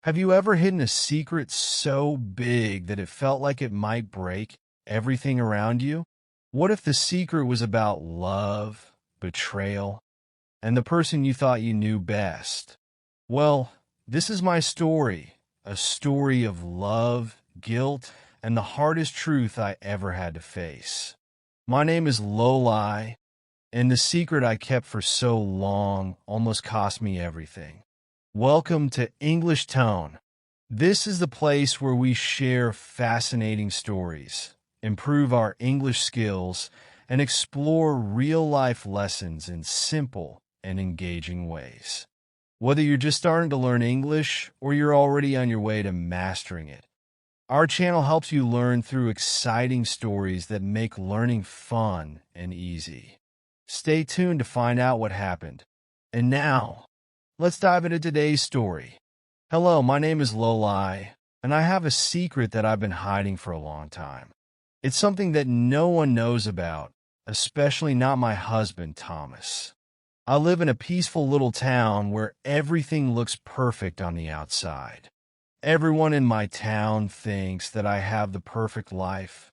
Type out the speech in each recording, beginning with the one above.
Have you ever hidden a secret so big that it felt like it might break everything around you? What if the secret was about love, betrayal, and the person you thought you knew best? Well, this is my story, a story of love, guilt, and the hardest truth I ever had to face. My name is LoLy, and the secret I kept for so long almost cost me everything. Welcome to English Tone. This is the place where we share fascinating stories, improve our English skills, and explore real-life lessons in simple and engaging ways. Whether you're just starting to learn English or you're already on your way to mastering it, our channel helps you learn through exciting stories that make learning fun and easy. Stay tuned to find out what happened. And now, let's dive into today's story. Hello, my name is LoLy, and I have a secret that I've been hiding for a long time. It's something that no one knows about, especially not my husband, Thomas. I live in a peaceful little town where everything looks perfect on the outside. Everyone in my town thinks that I have the perfect life.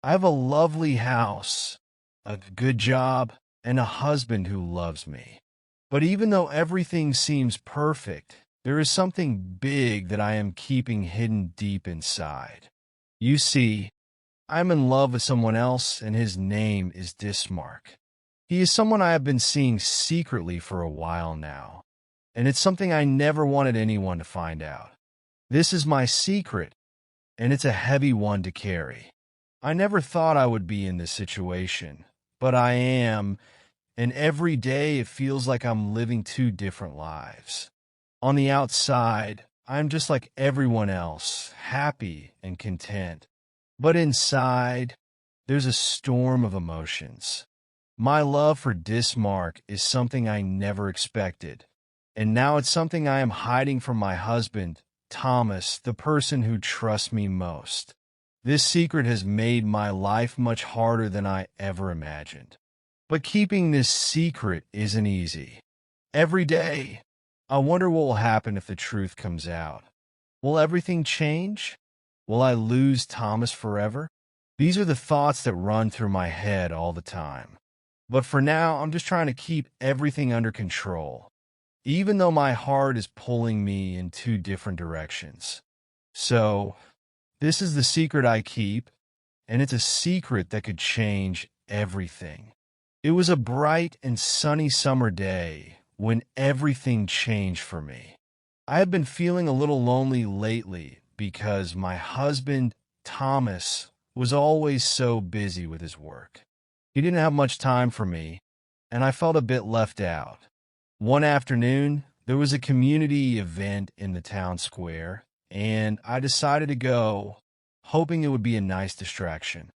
I have a lovely house, a good job, and a husband who loves me. But even though everything seems perfect, there is something big that I am keeping hidden deep inside. You see, I'm in love with someone else, and his name is Dismark. He is someone I have been seeing secretly for a while now, and it's something I never wanted anyone to find out. This is my secret, and it's a heavy one to carry. I never thought I would be in this situation, but I am. And every day it feels like I'm living two different lives. On the outside, I'm just like everyone else, happy and content. But inside, there's a storm of emotions. My love for Dismark is something I never expected. And now it's something I am hiding from my husband, Thomas, the person who trusts me most. This secret has made my life much harder than I ever imagined. But keeping this secret isn't easy. Every day, I wonder what will happen if the truth comes out. Will everything change? Will I lose Thomas forever? These are the thoughts that run through my head all the time. But for now, I'm just trying to keep everything under control, even though my heart is pulling me in two different directions. So, this is the secret I keep, and it's a secret that could change everything. It was a bright and sunny summer day when everything changed for me. I have been feeling a little lonely lately because my husband, Thomas, was always so busy with his work. He didn't have much time for me, and I felt a bit left out. One afternoon, there was a community event in the town square, and I decided to go, hoping it would be a nice distraction.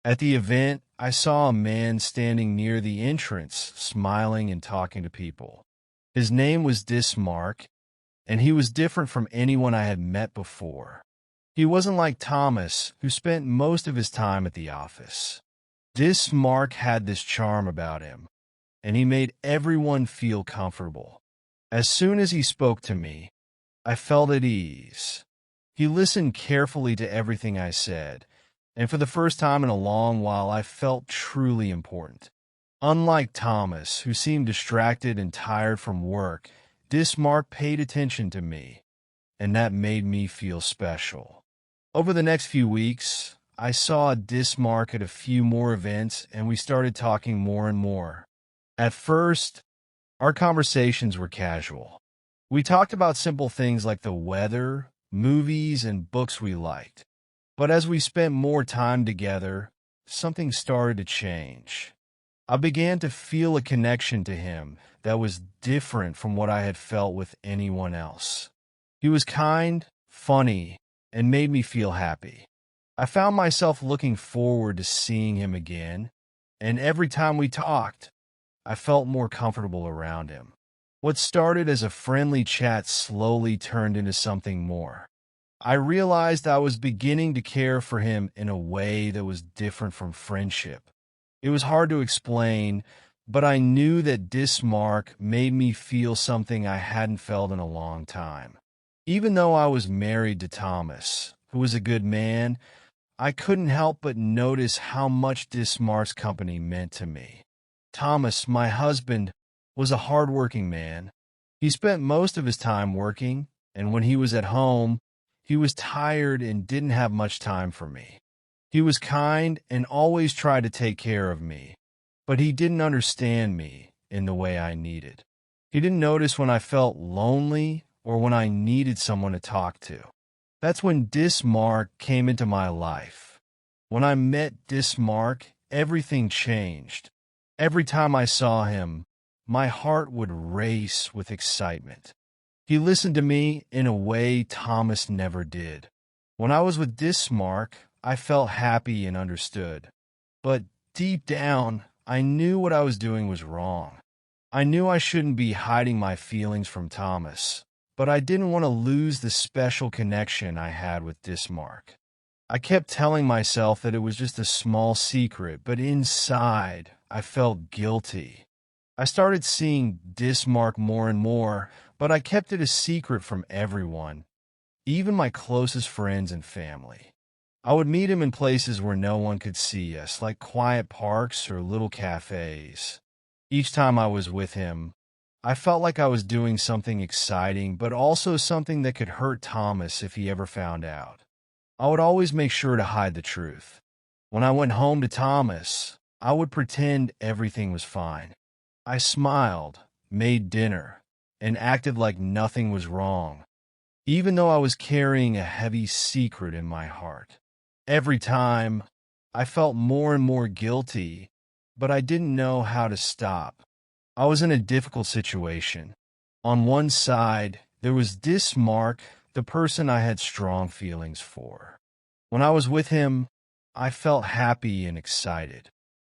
At the event, I saw a man standing near the entrance, smiling and talking to people. His name was Dismark, and he was different from anyone I had met before. He wasn't like Thomas, who spent most of his time at the office. Dismark had this charm about him, and he made everyone feel comfortable. As soon as he spoke to me, I felt at ease. He listened carefully to everything I said, and for the first time in a long while, I felt truly important. Unlike Thomas, who seemed distracted and tired from work, Dismark paid attention to me, and that made me feel special. Over the next few weeks, I saw Dismark at a few more events, and we started talking more and more. At first, our conversations were casual. We talked about simple things like the weather, movies, and books we liked. But as we spent more time together, something started to change. I began to feel a connection to him that was different from what I had felt with anyone else. He was kind, funny, and made me feel happy. I found myself looking forward to seeing him again, and every time we talked, I felt more comfortable around him. What started as a friendly chat slowly turned into something more. I realized I was beginning to care for him in a way that was different from friendship. It was hard to explain, but I knew that Dismark made me feel something I hadn't felt in a long time. Even though I was married to Thomas, who was a good man, I couldn't help but notice how much Dismark's company meant to me. Thomas, my husband, was a hardworking man. He spent most of his time working, and when he was at home, he was tired and didn't have much time for me. He was kind and always tried to take care of me, but he didn't understand me in the way I needed. He didn't notice when I felt lonely or when I needed someone to talk to. That's when Dismark came into my life. When I met Dismark, everything changed. Every time I saw him, my heart would race with excitement. He listened to me in a way Thomas never did. When I was with Dismark, I felt happy and understood. But deep down, I knew what I was doing was wrong. I knew I shouldn't be hiding my feelings from Thomas, but I didn't want to lose the special connection I had with Dismark. I kept telling myself that it was just a small secret, but inside, I felt guilty. I started seeing Dismark more and more, but I kept it a secret from everyone, even my closest friends and family. I would meet him in places where no one could see us, like quiet parks or little cafes. Each time I was with him, I felt like I was doing something exciting, but also something that could hurt Thomas if he ever found out. I would always make sure to hide the truth. When I went home to Thomas, I would pretend everything was fine. I smiled, made dinner, and acted like nothing was wrong, even though I was carrying a heavy secret in my heart. Every time, I felt more and more guilty, but I didn't know how to stop. I was in a difficult situation. On one side, there was Dismark, the person I had strong feelings for. When I was with him, I felt happy and excited.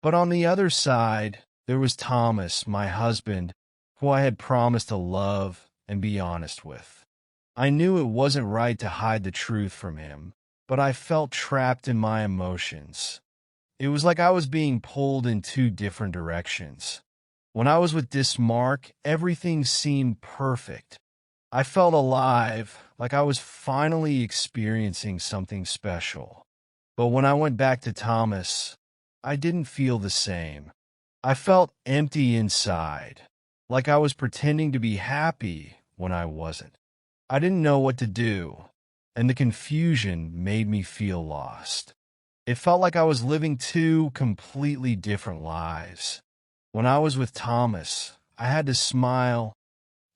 But on the other side, there was Thomas, my husband, who I had promised to love and be honest with. I knew it wasn't right to hide the truth from him, but I felt trapped in my emotions. It was like I was being pulled in two different directions. When I was with Dismark, everything seemed perfect. I felt alive, like I was finally experiencing something special. But when I went back to Thomas, I didn't feel the same. I felt empty inside, like I was pretending to be happy when I wasn't. I didn't know what to do, and the confusion made me feel lost. It felt like I was living two completely different lives. When I was with Thomas, I had to smile,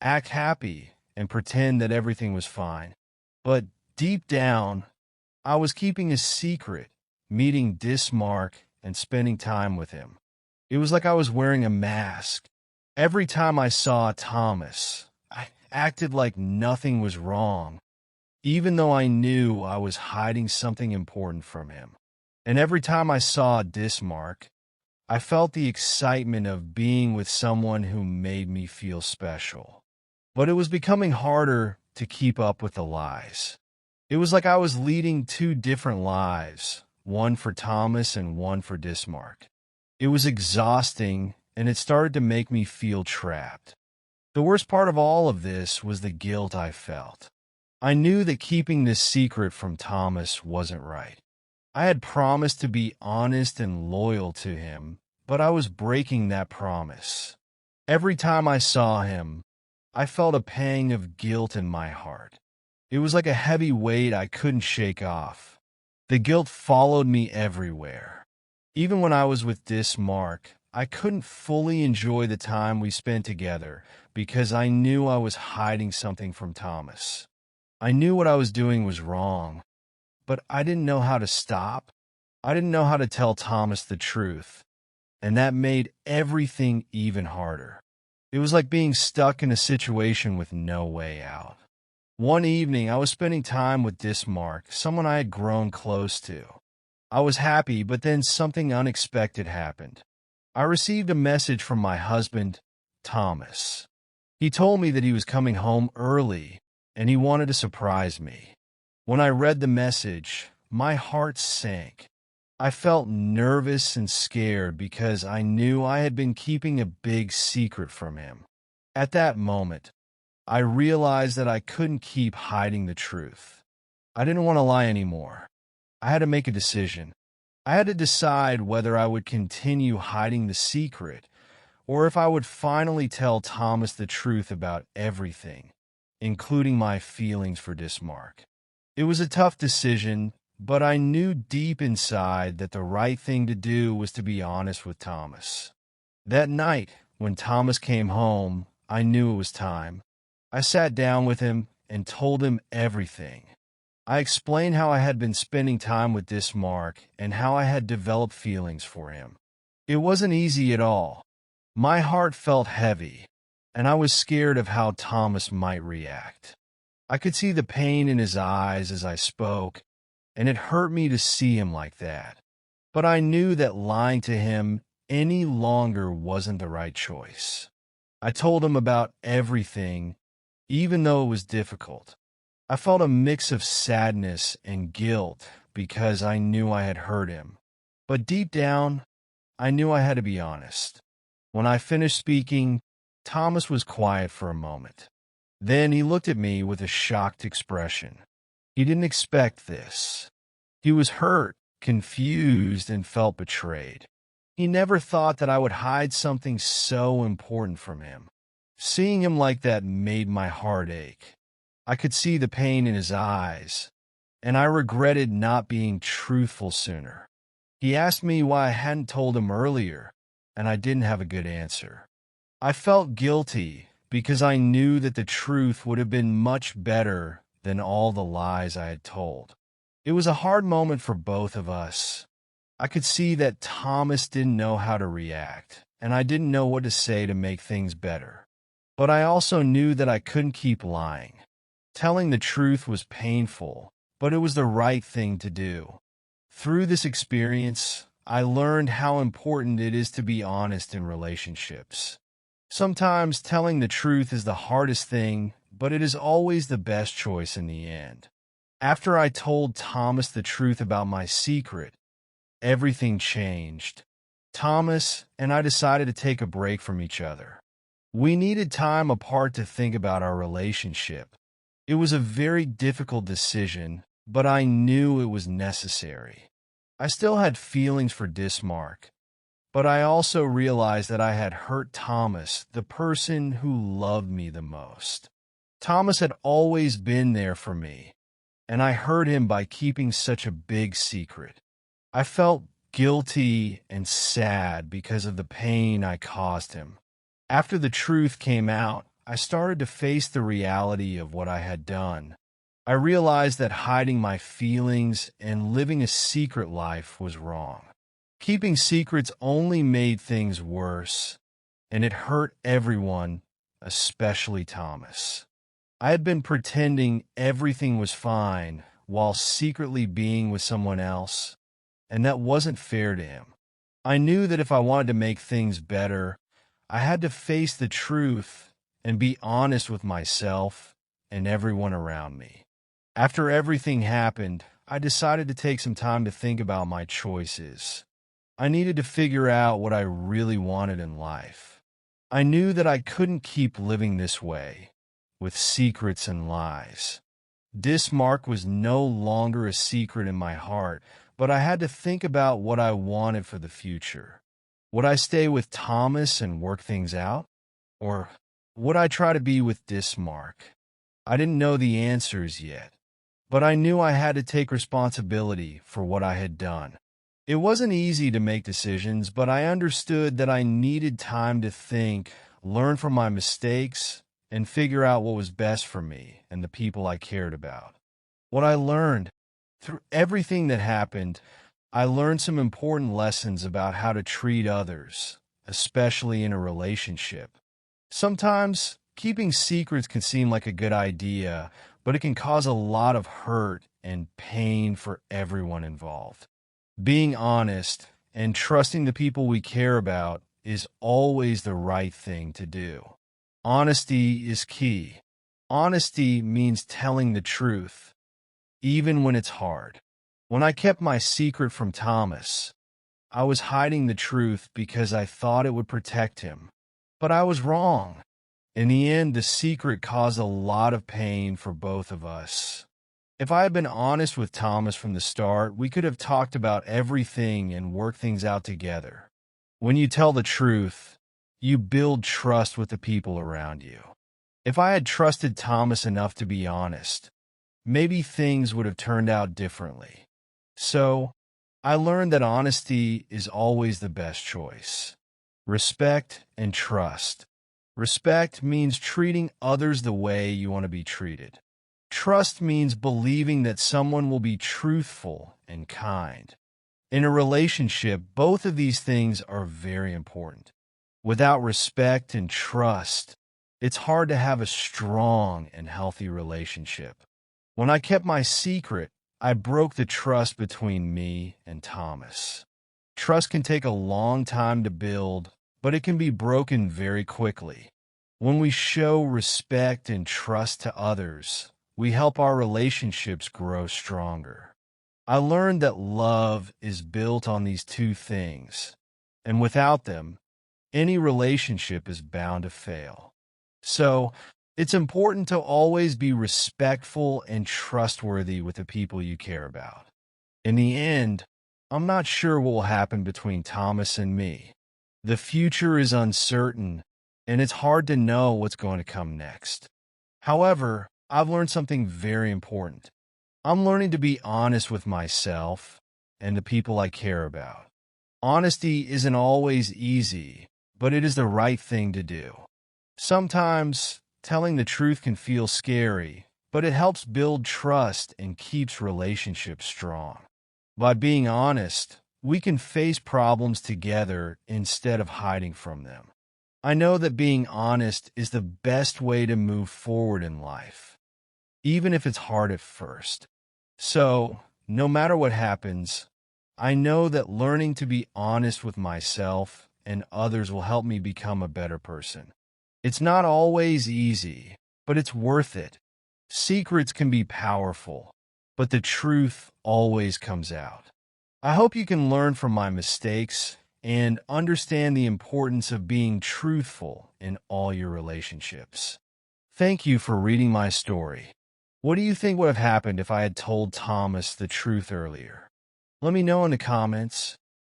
act happy, and pretend that everything was fine. But deep down, I was keeping a secret, meeting Dismark and spending time with him. It was like I was wearing a mask. Every time I saw Thomas, I acted like nothing was wrong, even though I knew I was hiding something important from him. And every time I saw Dismark, I felt the excitement of being with someone who made me feel special. But it was becoming harder to keep up with the lies. It was like I was leading two different lives, one for Thomas and one for Dismark. It was exhausting, and it started to make me feel trapped. The worst part of all of this was the guilt I felt. I knew that keeping this secret from Thomas wasn't right. I had promised to be honest and loyal to him, but I was breaking that promise. Every time I saw him, I felt a pang of guilt in my heart. It was like a heavy weight I couldn't shake off. The guilt followed me everywhere. Even when I was with Dismark, I couldn't fully enjoy the time we spent together because I knew I was hiding something from Thomas. I knew what I was doing was wrong, but I didn't know how to stop. I didn't know how to tell Thomas the truth, and that made everything even harder. It was like being stuck in a situation with no way out. One evening, I was spending time with Dismark, someone I had grown close to. I was happy, but then something unexpected happened. I received a message from my husband, Thomas. He told me that he was coming home early, and he wanted to surprise me. When I read the message, my heart sank. I felt nervous and scared because I knew I had been keeping a big secret from him. At that moment, I realized that I couldn't keep hiding the truth. I didn't want to lie anymore. I had to make a decision. I had to decide whether I would continue hiding the secret or if I would finally tell Thomas the truth about everything, including my feelings for Dismark. It was a tough decision, but I knew deep inside that the right thing to do was to be honest with Thomas. That night, when Thomas came home, I knew it was time. I sat down with him and told him everything. I explained how I had been spending time with Dismark and how I had developed feelings for him. It wasn't easy at all. My heart felt heavy, and I was scared of how Thomas might react. I could see the pain in his eyes as I spoke, and it hurt me to see him like that. But I knew that lying to him any longer wasn't the right choice. I told him about everything, even though it was difficult. I felt a mix of sadness and guilt because I knew I had hurt him. But deep down, I knew I had to be honest. When I finished speaking, Thomas was quiet for a moment. Then he looked at me with a shocked expression. He didn't expect this. He was hurt, confused, and felt betrayed. He never thought that I would hide something so important from him. Seeing him like that made my heart ache. I could see the pain in his eyes, and I regretted not being truthful sooner. He asked me why I hadn't told him earlier, and I didn't have a good answer. I felt guilty because I knew that the truth would have been much better than all the lies I had told. It was a hard moment for both of us. I could see that Thomas didn't know how to react, and I didn't know what to say to make things better. But I also knew that I couldn't keep lying. Telling the truth was painful, but it was the right thing to do. Through this experience, I learned how important it is to be honest in relationships. Sometimes telling the truth is the hardest thing, but it is always the best choice in the end. After I told Thomas the truth about my secret, everything changed. Thomas and I decided to take a break from each other. We needed time apart to think about our relationship. It was a very difficult decision, but I knew it was necessary. I still had feelings for Dismark, but I also realized that I had hurt Thomas, the person who loved me the most. Thomas had always been there for me, and I hurt him by keeping such a big secret. I felt guilty and sad because of the pain I caused him. After the truth came out, I started to face the reality of what I had done. I realized that hiding my feelings and living a secret life was wrong. Keeping secrets only made things worse, and it hurt everyone, especially Thomas. I had been pretending everything was fine while secretly being with someone else, and that wasn't fair to him. I knew that if I wanted to make things better, I had to face the truth and be honest with myself and everyone around me. After everything happened, I decided to take some time to think about my choices. I needed to figure out what I really wanted in life. I knew that I couldn't keep living this way, with secrets and lies. Dismark was no longer a secret in my heart, but I had to think about what I wanted for the future. Would I stay with Thomas and work things out? Or would I try to be with Dismark? I didn't know the answers yet, but I knew I had to take responsibility for what I had done. It wasn't easy to make decisions, but I understood that I needed time to think, learn from my mistakes, and figure out what was best for me and the people I cared about. What I learned through everything that happened, I learned some important lessons about how to treat others, especially in a relationship. Sometimes, keeping secrets can seem like a good idea, but it can cause a lot of hurt and pain for everyone involved. Being honest and trusting the people we care about is always the right thing to do. Honesty is key. Honesty means telling the truth, even when it's hard. When I kept my secret from Thomas, I was hiding the truth because I thought it would protect him. But I was wrong. In the end, the secret caused a lot of pain for both of us. If I had been honest with Thomas from the start, we could have talked about everything and worked things out together. When you tell the truth, you build trust with the people around you. If I had trusted Thomas enough to be honest, maybe things would have turned out differently. So, I learned that honesty is always the best choice. Respect and trust. Respect means treating others the way you want to be treated. Trust means believing that someone will be truthful and kind. In a relationship, both of these things are very important. Without respect and trust, it's hard to have a strong and healthy relationship. When I kept my secret, I broke the trust between me and Thomas. Trust can take a long time to build, but it can be broken very quickly. When we show respect and trust to others, we help our relationships grow stronger. I learned that love is built on these two things, and without them, any relationship is bound to fail. So, it's important to always be respectful and trustworthy with the people you care about. In the end, I'm not sure what will happen between Thomas and me. The future is uncertain, and it's hard to know what's going to come next. However, I've learned something very important. I'm learning to be honest with myself and the people I care about. Honesty isn't always easy, but it is the right thing to do. Sometimes, telling the truth can feel scary, but it helps build trust and keeps relationships strong. By being honest, we can face problems together instead of hiding from them. I know that being honest is the best way to move forward in life, even if it's hard at first. So, no matter what happens, I know that learning to be honest with myself and others will help me become a better person. It's not always easy, but it's worth it. Secrets can be powerful, but the truth always comes out. I hope you can learn from my mistakes and understand the importance of being truthful in all your relationships. Thank you for reading my story. What do you think would have happened if I had told Thomas the truth earlier? Let me know in the comments.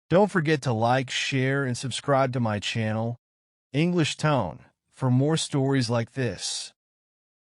Don't forget to like, share, and subscribe to my channel, English Tone, for more stories like this.